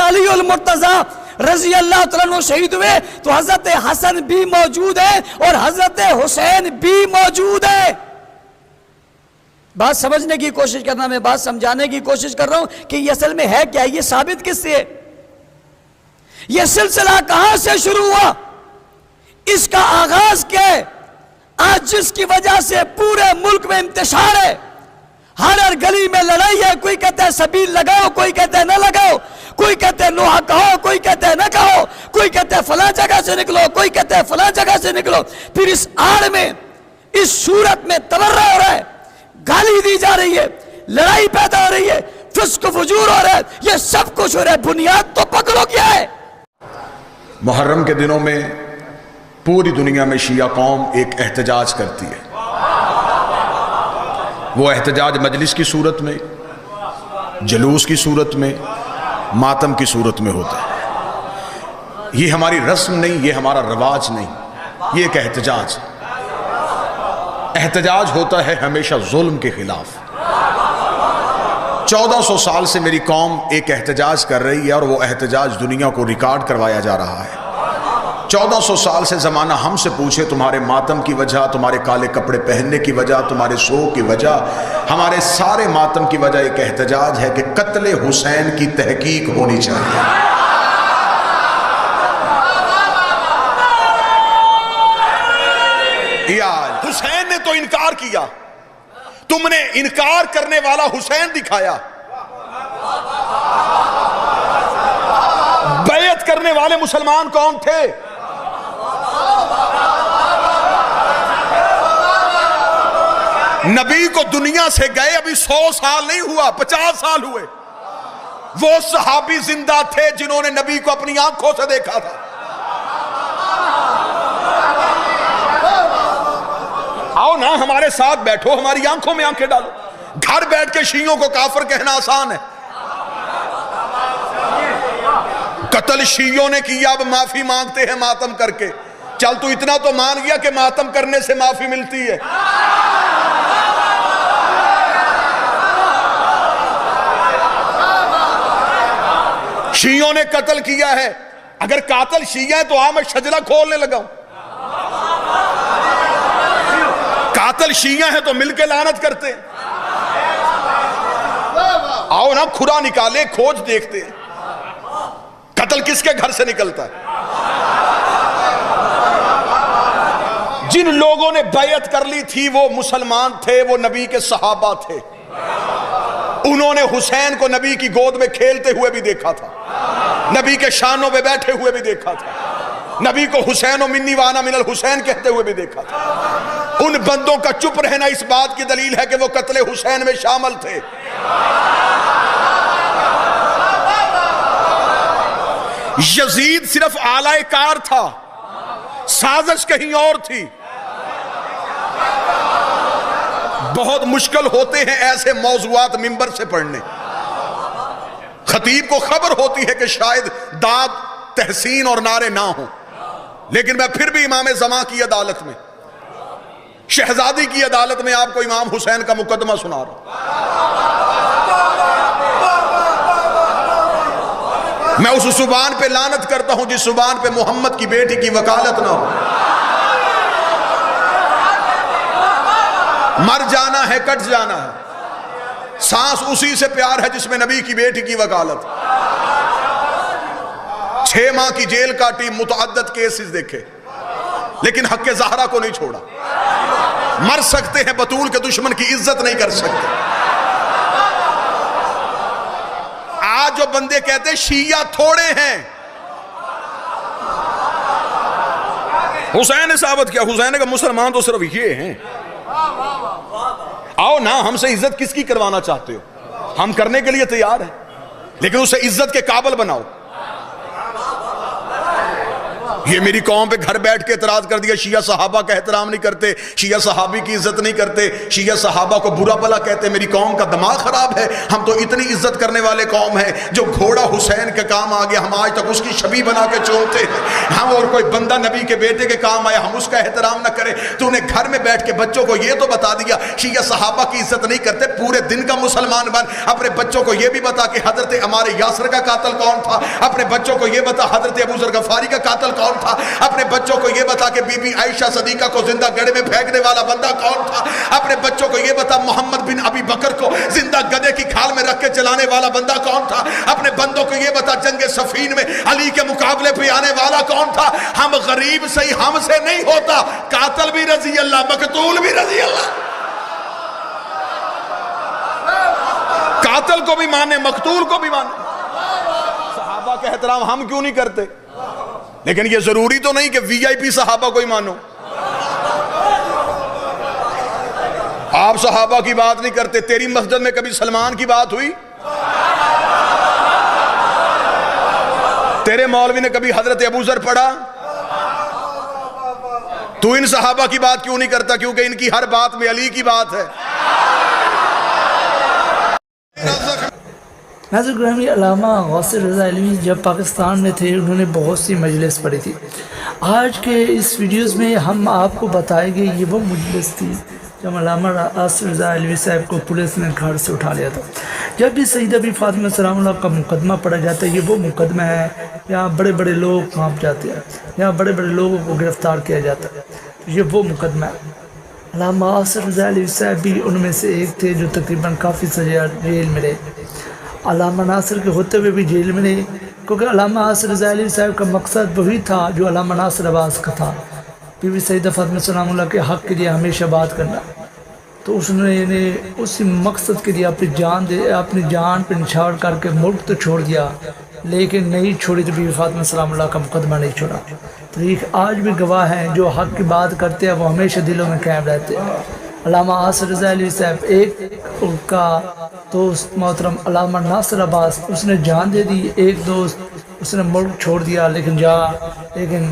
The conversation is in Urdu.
علی المرتضیٰ رضی اللہ تعالیٰ عنہ شہید ہوئے تو حضرت حسن بھی موجود ہے اور حضرت حسین بھی موجود ہے. بات سمجھنے کی کوشش کرنا، میں بات سمجھانے کی کوشش کر رہا ہوں کہ یہ اصل میں ہے کیا، یہ ثابت کس سے ہے، یہ سلسلہ کہاں سے شروع ہوا، اس کا آغاز کیا ہے. آج جس کی وجہ سے پورے ملک میں انتشار ہے، ہر گلی میں لڑائی ہے، کوئی کہتا ہے سبیل لگاؤ، کوئی کہتا ہے نہ لگاؤ، کوئی کہتا ہے لوہا کہو، کوئی کہتا ہے نہ کہو، کوئی کہتا ہے فلاں جگہ سے نکلو، کوئی کہتا ہے فلاں جگہ سے نکلو. پھر اس آڑ میں، اس صورت میں تبرہ ہو رہا ہے، گالی دی جا رہی ہے، لڑائی پیدا ہو رہی ہے، فسق و فجور ہو رہا ہے، یہ سب کچھ ہو رہا ہے. بنیاد تو پکڑو کیا ہے. محرم کے دنوں میں پوری دنیا میں شیعہ قوم ایک احتجاج کرتی ہے. وہ احتجاج مجلس کی صورت میں، جلوس کی صورت میں، ماتم کی صورت میں ہوتا ہے. یہ ہماری رسم نہیں، یہ ہمارا رواج نہیں، یہ ایک احتجاج. احتجاج ہوتا ہے ہمیشہ ظلم کے خلاف. 1400 سال سے میری قوم ایک احتجاج کر رہی ہے اور وہ احتجاج دنیا کو ریکارڈ کروایا جا رہا ہے. 1400 سال سے زمانہ ہم سے پوچھے تمہارے ماتم کی وجہ، تمہارے کالے کپڑے پہننے کی وجہ، تمہارے سوگ کی وجہ، ہمارے سارے ماتم کی وجہ ایک احتجاج ہے کہ قتل حسین کی تحقیق ہونی چاہیے. حسین نے تو انکار کیا، تم نے انکار کرنے والا حسین دکھایا. بیعت کرنے والے مسلمان کون تھے؟ نبی کو دنیا سے گئے ابھی 100 سال نہیں ہوا، 50 سال ہوئے. وہ صحابی زندہ تھے جنہوں نے نبی کو اپنی آنکھوں سے دیکھا تھا. آؤ نا ہمارے ساتھ بیٹھو، ہماری آنکھوں میں آنکھیں ڈالو. گھر بیٹھ کے شیعوں کو کافر کہنا آسان ہے. قتل شیعوں نے کیا، اب معافی مانگتے ہیں ماتم کر کے. چل تو اتنا تو مان گیا کہ ماتم کرنے سے معافی ملتی ہے. شیعوں نے قتل کیا ہے، اگر قاتل شیعہ ہے تو میں شجرہ کھولنے لگا ہوں. قاتل شیعہ ہے تو مل کے لعنت کرتے ہیں. آؤ نا کھرا نکالے، کھوج دیکھتے ہیں قتل کس کے گھر سے نکلتا ہے. جن لوگوں نے بیعت کر لی تھی وہ مسلمان تھے، وہ نبی کے صحابہ تھے. انہوں نے حسین کو نبی کی گود میں کھیلتے ہوئے بھی دیکھا تھا، نبی کے شانوں پہ بیٹھے ہوئے بھی دیکھا تھا، نبی کو حسین و منی وانا من الحسین کہتے ہوئے بھی دیکھا تھا. ان بندوں کا چپ رہنا اس بات کی دلیل ہے کہ وہ قتل حسین میں شامل تھے. یزید صرف آلہ کار تھا، سازش کہیں اور تھی. بہت مشکل ہوتے ہیں ایسے موضوعات منبر سے پڑھنے. خطیب کو خبر ہوتی ہے کہ شاید داد، تحسین اور نعرے نہ ہوں، لیکن میں پھر بھی امام زمان کی عدالت میں، شہزادی کی عدالت میں آپ کو امام حسین کا مقدمہ سنا رہا ہوں. میں اس زبان پہ لعنت کرتا ہوں جس زبان پہ محمد کی بیٹی کی وکالت نہ ہو. مر جانا ہے، کٹ جانا ہے. سانس اسی سے پیار ہے جس میں نبی کی بیٹی کی وکالت. 6 ماہ کی جیل کاٹی، متعدد کیسز دیکھے، لیکن حق زہرا کو نہیں چھوڑا. مر سکتے ہیں، بطول کے دشمن کی عزت نہیں کر سکتے. آج جو بندے کہتے ہیں شیعہ تھوڑے ہیں، حسین نے ثابت کیا، حسین نے کہا مسلمان تو صرف یہ ہیں. آؤ نا ہم سے عزت کس کی کروانا چاہتے ہو، ہم کرنے کے لیے تیار ہیں، لیکن اسے عزت کے قابل بناؤ. یہ میری قوم پہ گھر بیٹھ کے اعتراض کر دیا، شیعہ صحابہ کا احترام نہیں کرتے، شیعہ صحابی کی عزت نہیں کرتے، شیعہ صحابہ کو برا بھلا کہتے۔ میری قوم کا دماغ خراب ہے، ہم تو اتنی عزت کرنے والے قوم ہیں، جو گھوڑا حسین کے کام آ گیا ہم آج تک اس کی شبیہ بنا کے چومتے ہیں۔ ہم اور کوئی بندہ نبی کے بیٹے کے کام آیا ہم اس کا احترام نہ کریں۔ تو انہیں گھر میں بیٹھ کے بچوں کو یہ تو بتا دیا شیعہ صحابہ کی عزت نہیں کرتے، پورے دن کا مسلمان بن اپنے بچوں کو یہ بھی بتا کہ حضرت عمار یاسر کا قاتل کون تھا، اپنے بچوں کو یہ بتا حضرت ابو ذر غفاری کا قاتل کون تھا، اپنے بچوں کو یہ بتا کہ بی بی عائشہ صدیقہ کو زندہ گڑھے میں پھینکنے والا بندہ کون تھا، اپنے بچوں کو یہ بتا محمد بن ابی بکر کو زندہ گدھے کی کھال میں رکھ کے چلانے والا بندہ کون تھا، اپنے بندوں کو یہ بتا جنگ صفین میں علی کے مقابلے پہ آنے والا کون تھا۔ ہم غریب سے ہم سے نہیں ہوتا، قاتل بھی رضی اللہ، مقتول بھی رضی اللہ، قاتل کو بھی مانے مقتول کو بھی مانے۔ صحابہ کا احترام ہم کیوں نہیں کرتے؟ لیکن یہ ضروری تو نہیں کہ وی آئی پی صحابہ کو ہی مانو۔ آپ صحابہ کی بات نہیں کرتے، تیری مسجد میں کبھی سلمان کی بات ہوئی؟ تیرے مولوی نے کبھی حضرت ابو ذر پڑھا؟ تو ان صحابہ کی بات کیوں نہیں کرتا؟ کیونکہ ان کی ہر بات میں علی کی بات ہے۔ ناظرین گرامی، علامہ غوث رضا علوی جب پاکستان میں تھے انہوں نے بہت سی مجلس پڑھی تھی۔ آج کے اس ویڈیوز میں ہم آپ کو بتائیں گے یہ وہ مجلس تھی جب علامہ غوث رضا علوی صاحب کو پولیس نے گھر سے اٹھا لیا تھا۔ جب بھی سیدہ بی فاطمہ سلام اللہ کا مقدمہ پڑھا جاتا ہے، یہ وہ مقدمہ ہے یہاں بڑے بڑے لوگ کانپ جاتے ہیں، یہاں بڑے بڑے لوگوں کو گرفتار کیا جاتا ہے، یہ وہ مقدمہ ہے۔ علامہ غوث رضا علوی صاحب بھی ان میں سے ایک تھے جو تقریباً کافی سزا جیل میں رہے۔ علامہ ناصر کے ہوتے ہوئے بھی جیل میں رہے، کیونکہ علامہ غوث رضا علوی صاحب کا مقصد وہی تھا جو علامہ ناصر عباس کا تھا، بی بی سیدہ فاطمہ سلام اللہ کے حق کے لیے ہمیشہ بات کرنا۔ تو اس نے اسی مقصد کے لیے اپنی جان پہ نچھاور کر کے ملک تو چھوڑ دیا، لیکن نہیں چھوڑی تو بی بی فاطمہ سلام اللہ کا مقدمہ نہیں چھوڑا۔ تاریخ آج بھی گواہ ہیں، جو حق کی بات کرتے ہیں وہ ہمیشہ دلوں میں قائم رہتے ہیں۔ علامہ غوث رضا علوی صاحب، ایک ان کا دوست محترم علامہ ناصر عباس، اس نے جان دے دی، ایک دوست اس نے ملک چھوڑ دیا، لیکن